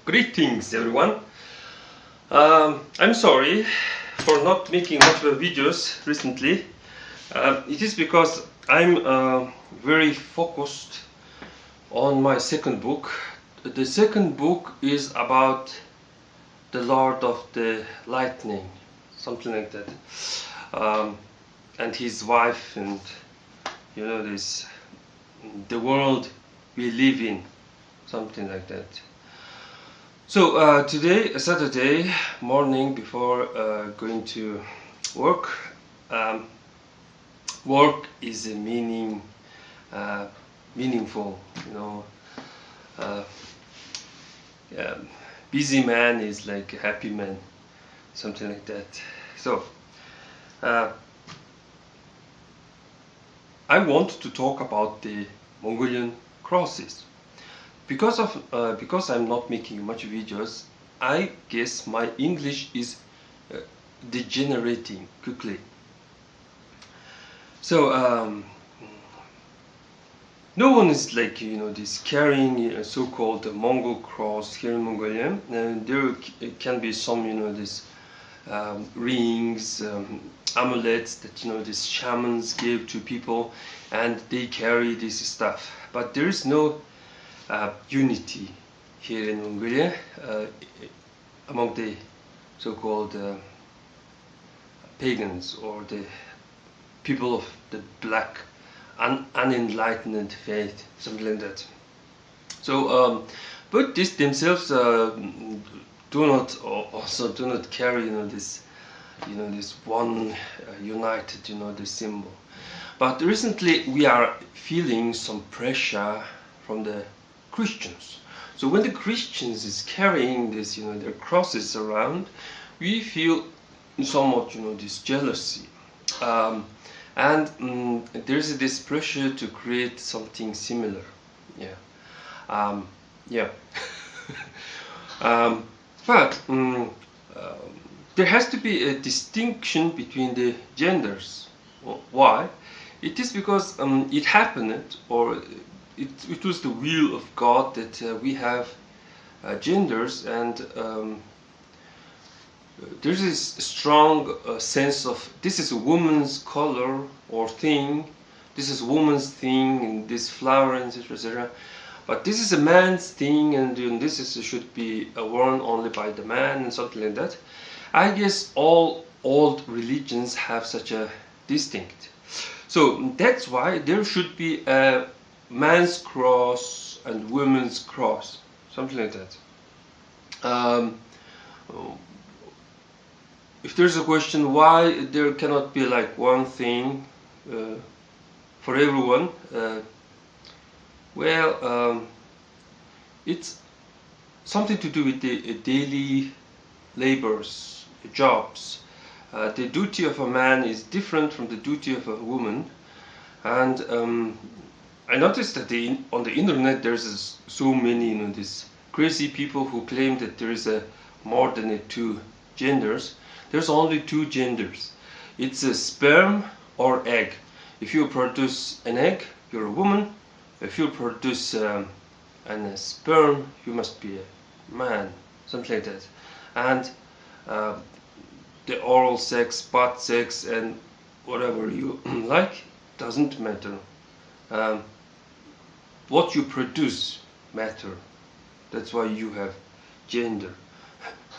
Greetings everyone. I'm sorry for not making much of videos recently. It is because I'm very focused on my second book. The second book is about the Lord of the Lightning, something like that, and his wife, and this, the world we live in, something like that. So today, Saturday morning, before going to work, work is a meaningful, busy man is like a happy man, something like that. So I want to talk about the Mongolian crosses. Because I'm not making much videos, I guess my English is degenerating quickly. So no one is like this carrying a so-called Mongol cross here in Mongolia, and there can be some this rings, amulets that these shamans give to people, and they carry this stuff. But there is no unity here in Mongolia among the so-called pagans, or the people of the black unenlightened faith, something like that. So Buddhists themselves do not carry this one united this symbol. But recently we are feeling some pressure from the Christians. So when the Christians is carrying this their crosses around, we feel somewhat this jealousy, and there's this pressure to create something similar. But there has to be a distinction between the genders. Why? It is because it happened, or it was the will of God that we have genders, and there's this strong sense of this is a woman's color or thing, this is a woman's thing, and this flower, etc., etc. But this is a man's thing, and this should be worn only by the man, and something like that. I guess all old religions have such a distinct. So that's why there should be a man's cross and women's cross, something like that. If there's a question why there cannot be like one thing for everyone, it's something to do with the daily labors, jobs. The duty of a man is different from the duty of a woman, and I noticed that on the internet there's so many these crazy people who claim that there is more than two genders. There's only two genders. It's a sperm or egg. If you produce an egg, you're a woman. If you produce a sperm, you must be a man, something like that. And the oral sex, butt sex, and whatever you like doesn't matter. What you produce matter. That's why you have gender.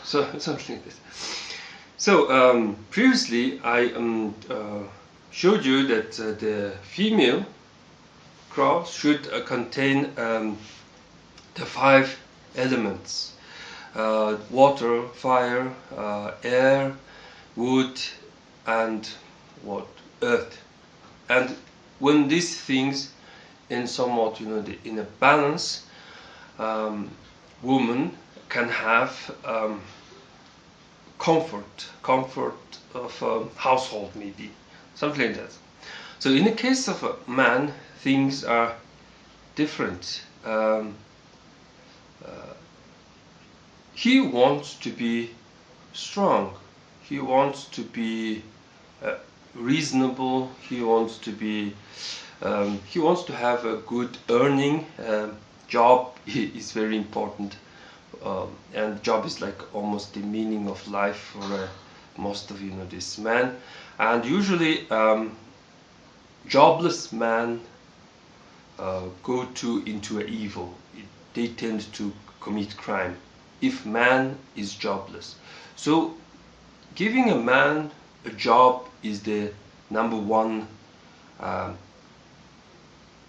So something like that. So previously I showed you that the female cross should contain the 5 elements: water, fire, air, wood, and earth. And when these things in somewhat in a balance, woman can have comfort of household, maybe something like that. So in the case of a man, things are different. He wants to be strong, he wants to be reasonable, he wants to have a good earning job is very important and job is like almost the meaning of life for most of this men, and usually jobless men go into a evil. They tend to commit crime if man is jobless. So giving a man a job is the number one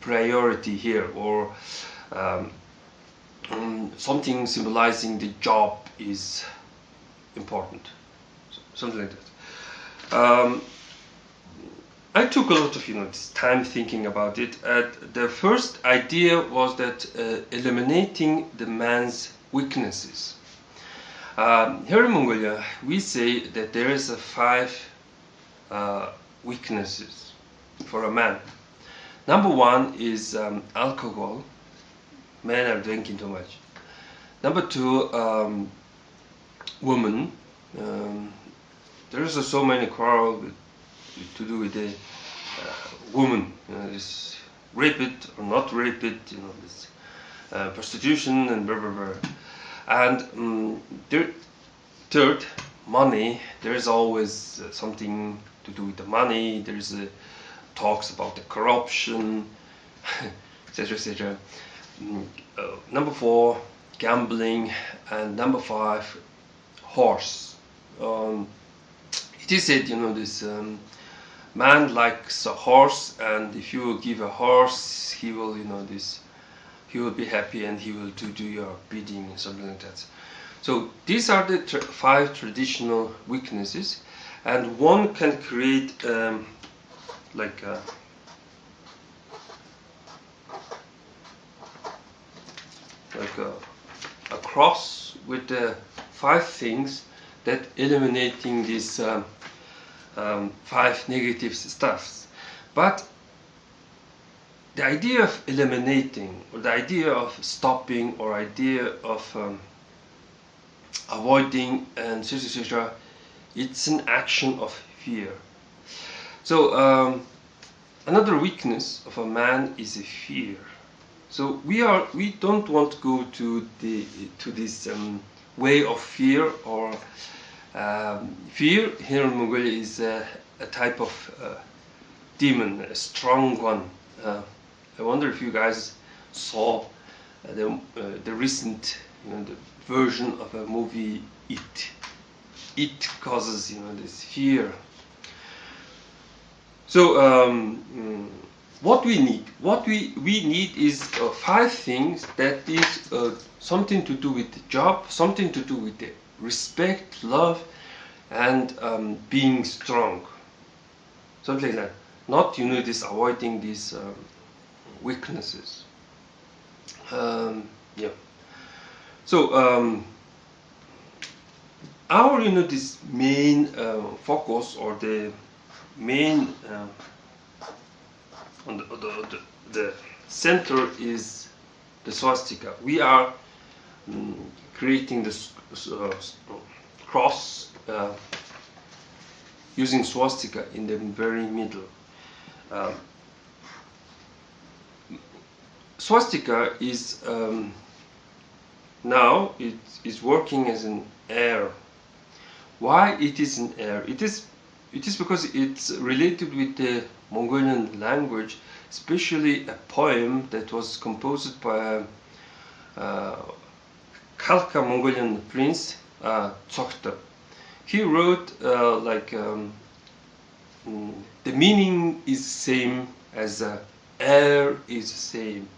priority here, or something symbolizing the job is important, something like that. I took a lot of this time thinking about it. The first idea was that eliminating the man's weaknesses. Here in Mongolia, we say that there is a 5 weaknesses for a man. Number 1 is alcohol. Men are drinking too much. Number 2, woman. There is so many quarrel to do with the woman. This rape it or not rape it. This prostitution and blah blah blah. And third, money. There is always something to do with the money. There is talks about the corruption, etc., etc. Number 4, gambling, and number 5, horse. It is said, this man likes a horse, and if you give a horse, he will, he will be happy and he will do your bidding and something like that. So these are the 5 traditional weaknesses, and one can create like a cross with the 5 things that eliminating these 5 negative stuffs. But the idea of eliminating, or the idea of stopping, or idea of avoiding, and etc., it's an action of fear. So another weakness of a man is a fear. So we don't want to go to this way of fear, or fear here in Mongolia is a type of demon, a strong one. I wonder if you guys saw the recent the version of a movie It. It causes this fear. So what we need is 5 things that is something to do with the job, something to do with the respect, love, and being strong, something like that. Not this avoiding these weaknesses. Yeah. So our this main focus, or the main on the center is the swastika. We are creating this cross using swastika in the very middle. Swastika is now it is working as an air. Why it is an air? It is because it's related with the Mongolian language, especially a poem that was composed by a Khalkha Mongolian prince, Tsokhta. He wrote the meaning is the same as air is the same.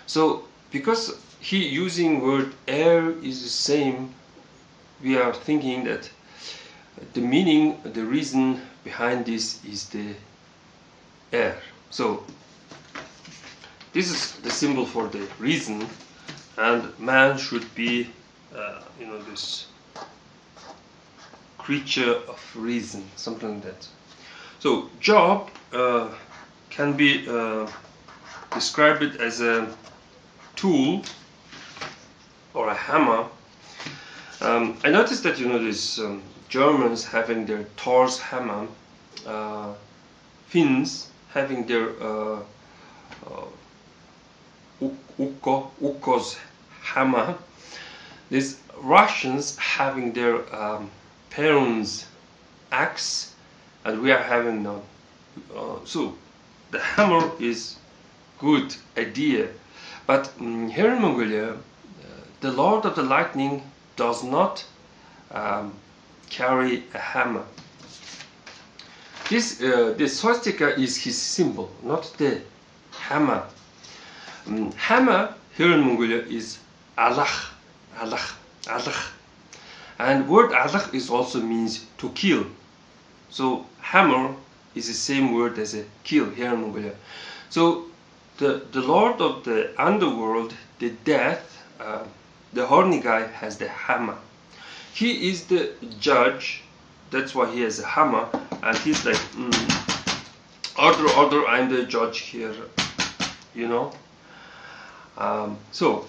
So because he using word air is the same, we are thinking that the meaning, the reason behind this is the air. So this is the symbol for the reason, and man should be this creature of reason, something like that. So job can be described as a tool or a hammer. I noticed that these Germans having their Thor's hammer, Finns having their Ukko's hammer. This Russians having their parents' axe, and we are having none. So the hammer is good idea, but here in Mongolia, the Lord of the Lightning does not carry a hammer. The swastika is his symbol, not the hammer. Hammer here in Mongolia is alach, alach, alach, and word alach is also means to kill. So hammer is the same word as a kill here in Mongolia. So the Lord of the underworld, the death, the horny guy has the hammer. He is the judge. That's why he has a hammer, and he's like, order, I'm the judge here, you know. So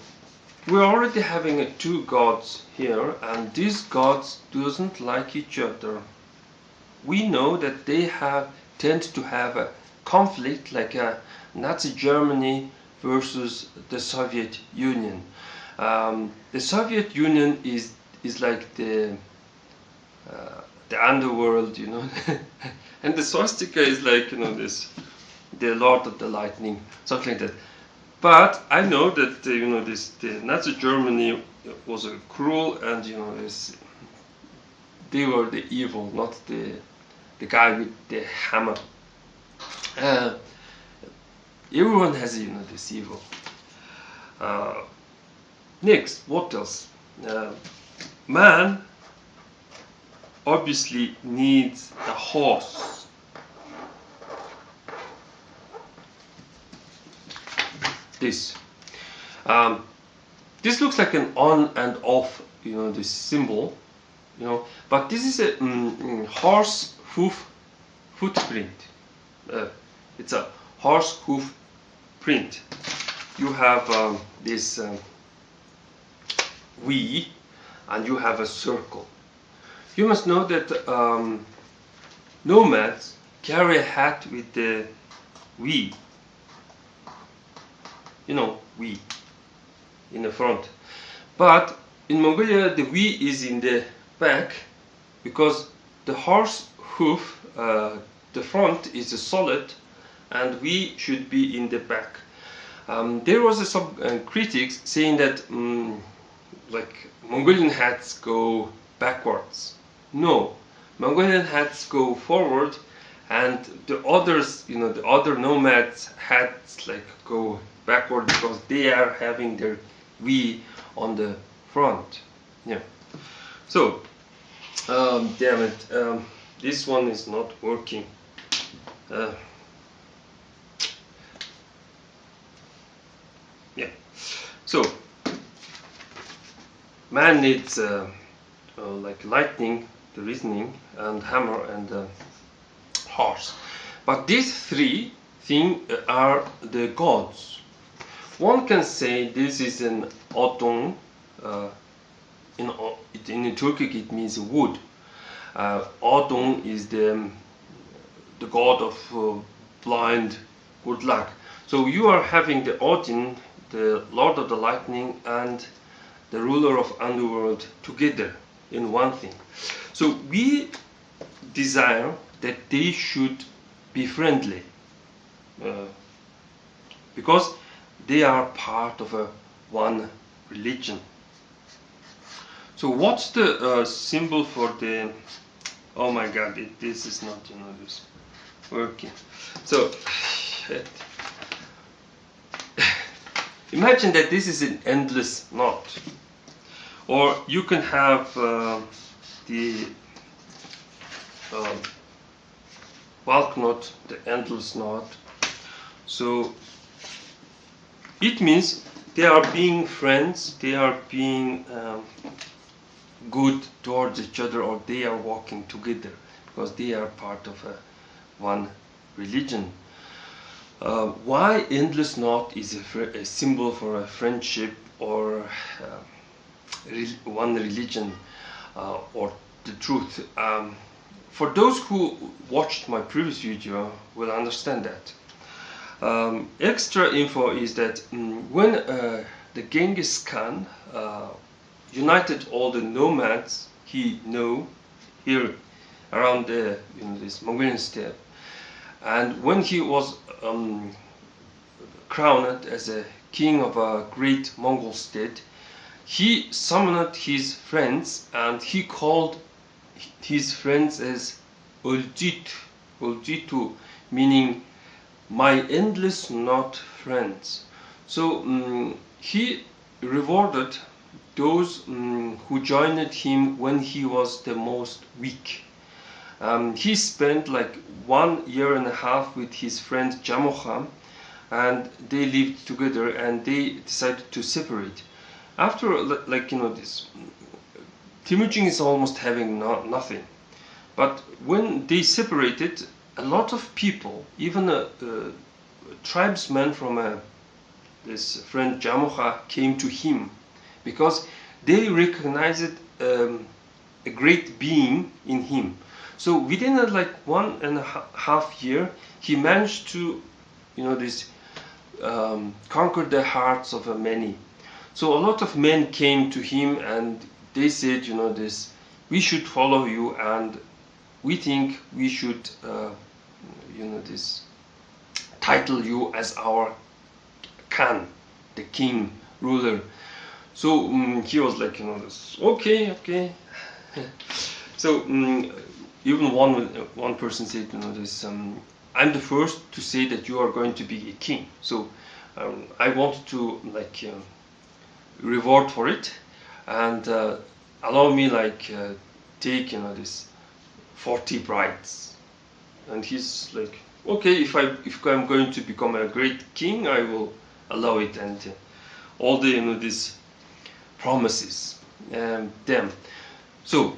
we're already having two gods here, and these gods doesn't like each other. We know that they tend to have a conflict, like a Nazi Germany versus the Soviet Union. The Soviet Union is like the underworld, you know, and the swastika is like, you know, the Lord of the Lightning, something like that. But I know that you know, the Nazi Germany was a cruel, and you know, they were the evil, not the guy with the hammer. Everyone has, you know, this evil. Next, what else? Man obviously needs a horse. This looks like an on and off, you know, this symbol, you know, but this is a horse hoof footprint. It's a horse hoof print. You have this V, and you have a circle. You must know that nomads carry a hat with the V. You know, V in the front. But in Mongolia, the V is in the back, because the horse hoof, the front is a solid, and V should be in the back. There was some critics saying that like Mongolian hats go backwards. No, Mongolian hats go forward, and the others, you know, the other nomads hats like go backward, because they are having their V on the front. Yeah. So, damn it, this one is not working. Yeah. So, man needs like lightning, the reasoning, and hammer, and horse. But these three things are the gods. One can say this is an odon. In Turkic it means wood. Odon is the god of blind good luck. So you are having the Odin, the Lord of the Lightning, and the ruler of underworld together in one thing. So we desire that they should be friendly, because they are part of one religion. So what's the symbol for the? Oh my God! This is not, you know, this working. So imagine that this is an endless knot, or you can have the bulk knot, the endless knot. So it means they are being friends, they are being good towards each other, or they are walking together because they are part of one religion. Why endless knot is a symbol for a friendship, or one religion, or the truth? For those who watched my previous video will understand that. Extra info is that when the Genghis Khan united all the nomads he knew here around the this Mongolian steppe. And when he was crowned as a king of a great Mongol state, he summoned his friends and he called his friends as Uljitu, meaning my endless not friends. So he rewarded those who joined him when he was the most weak. He spent like 1.5 years with his friend Jamocha, and they lived together and they decided to separate. After like this, Temujin is almost having nothing. But when they separated, a lot of people, even a tribesmen from this friend Jamocha came to him because they recognized a great being in him. So within like 1.5 years, he managed to, conquer the hearts of many. So a lot of men came to him and they said, we should follow you, and we think we should, title you as our Khan, the king, ruler. So he was like, okay. So even one person said, I'm the first to say that you are going to be a king. So I want to reward for it, and allow me take this 40 brides. And he's like, okay, if I'm going to become a great king, I will allow it. And all the these promises them. So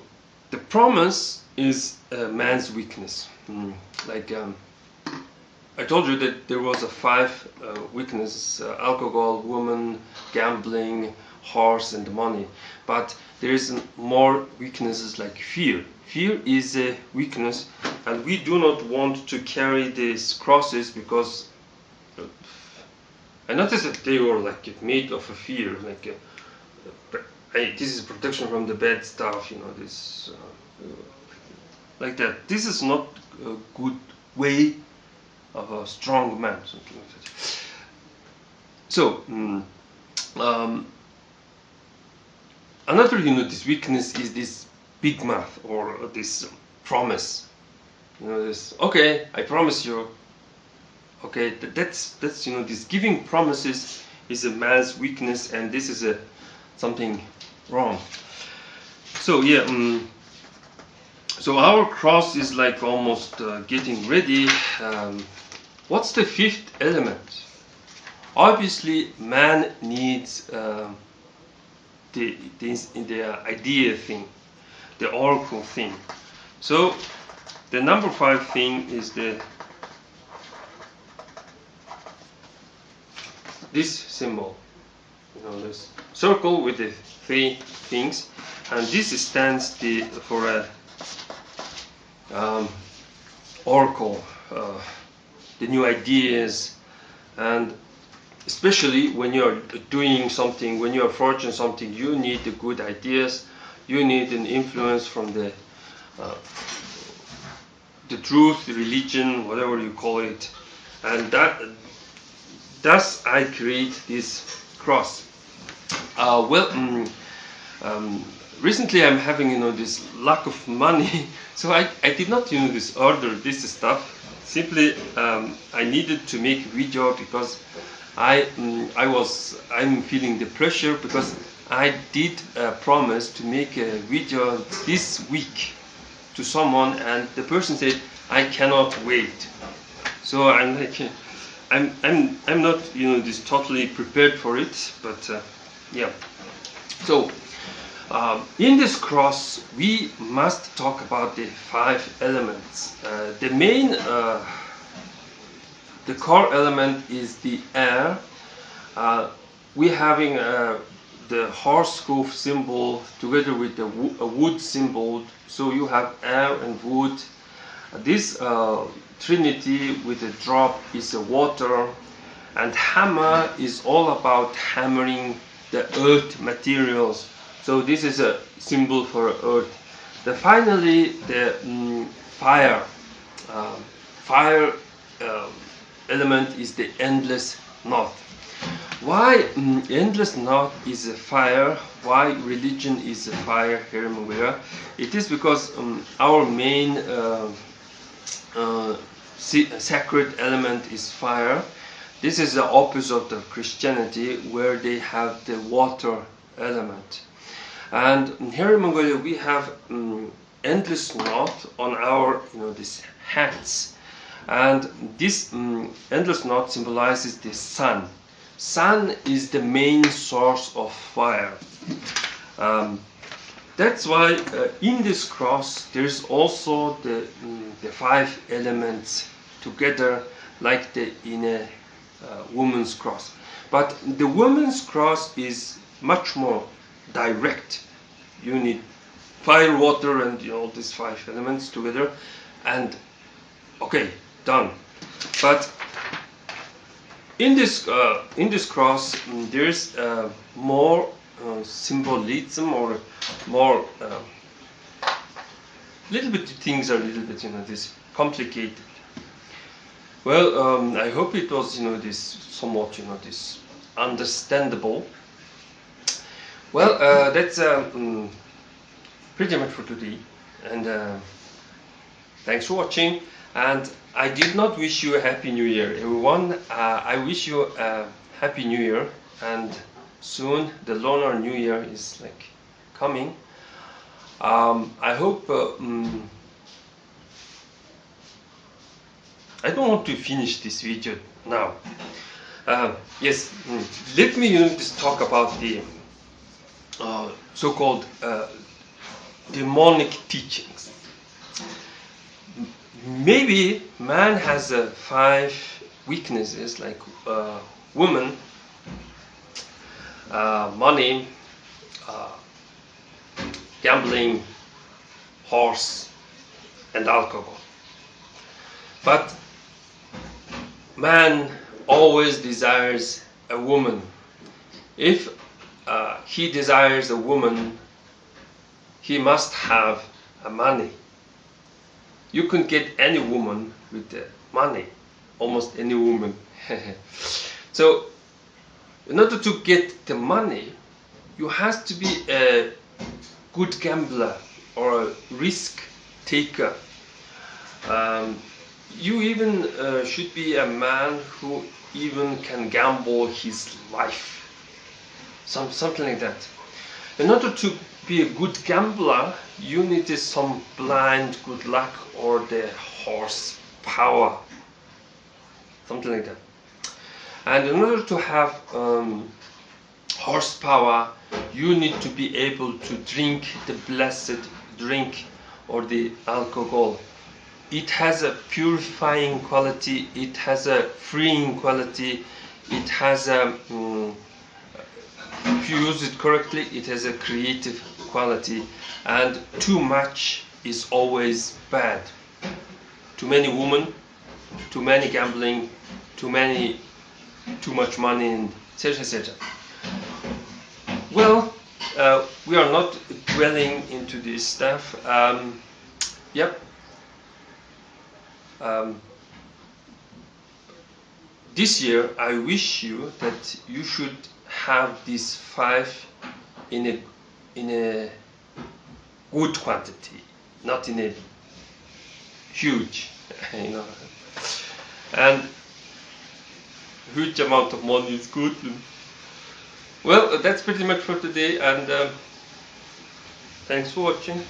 the promise is a man's weakness. I told you that there was 5 weaknesses: alcohol, woman, gambling, horse, and money. But there is more weaknesses like fear. Fear is a weakness, and we do not want to carry these crosses because I noticed that they were made of a fear, this is protection from the bad stuff, this like that. This is not a good way of a strong man, something like that. So another this weakness is this big mouth, or this promise. This, okay, I promise you. Okay, that's this giving promises is a man's weakness, and this is something wrong. So yeah, so our cross is almost getting ready. What's the 5th element? Obviously, man needs the idea thing, the oracle thing. So the number 5 thing is this symbol, this circle with the 3 things, and this stands for a oracle, the new ideas. And especially when you're doing something, when you're forging something, you need the good ideas, you need an influence from the truth, the religion, whatever you call it. And thus I create this cross. Recently I'm having this lack of money, so I did not this order this stuff. Simply I needed to make a video because I'm feeling the pressure, because I did promise to make a video this week to someone, and the person said I cannot wait. So I'm like, I'm not this totally prepared for it, but yeah. So in this cross we must talk about the 5 elements. The main the core element is the air. We're having the horse hoof symbol together with the wood symbol, so you have air and wood. This trinity with the drop is the water, and hammer is all about hammering the earth materials. So this is a symbol for earth. Finally, the fire. Fire element is the endless north. Why endless north is a fire? Why religion is a fire here in Mongolia? It is because our main sacred element is fire. This is the opposite of Christianity, where they have the water element. And here in Mongolia we have endless knot on our these hands, and this endless knot symbolizes the sun. Sun is the main source of fire. That's why in this cross there's also the 5 elements together, like in a woman's cross. But the woman's cross is much more direct. You need fire, water, and all these 5 elements together, and okay, done. But in this cross, there's more symbolism, or more little bit things are a little bit this complicated. Well, I hope it was this somewhat this understandable. Well, that's pretty much for today, and thanks for watching. And I did not wish you a happy new year, everyone. I wish you a happy new year, and soon the lunar new year is coming. I hope I don't want to finish this video now. Yes, let me just talk about the so-called demonic teachings. Maybe man has 5 weaknesses, like woman, money, gambling, horse, and alcohol. But man always desires a woman. If he desires a woman, he must have money. You can get any woman with the money, almost any woman. So in order to get the money, you have to be a good gambler or a risk taker. You even should be a man who even can gamble his life, something like that. In order to be a good gambler, you need some blind good luck or the horse power, something like that. And in order to have horsepower, you need to be able to drink the blessed drink, or the alcohol. It has a purifying quality, it has a freeing quality, it has a if you use it correctly, it has a creative quality, and too much is always bad. Too many women, too many gambling, too much money, and etc. etc. Well, we are not dwelling into this stuff. Yep. This year, I wish you that you should have these 5 in a good quantity, not in a huge, and huge amount of money is good. Well, that's pretty much for today, and thanks for watching.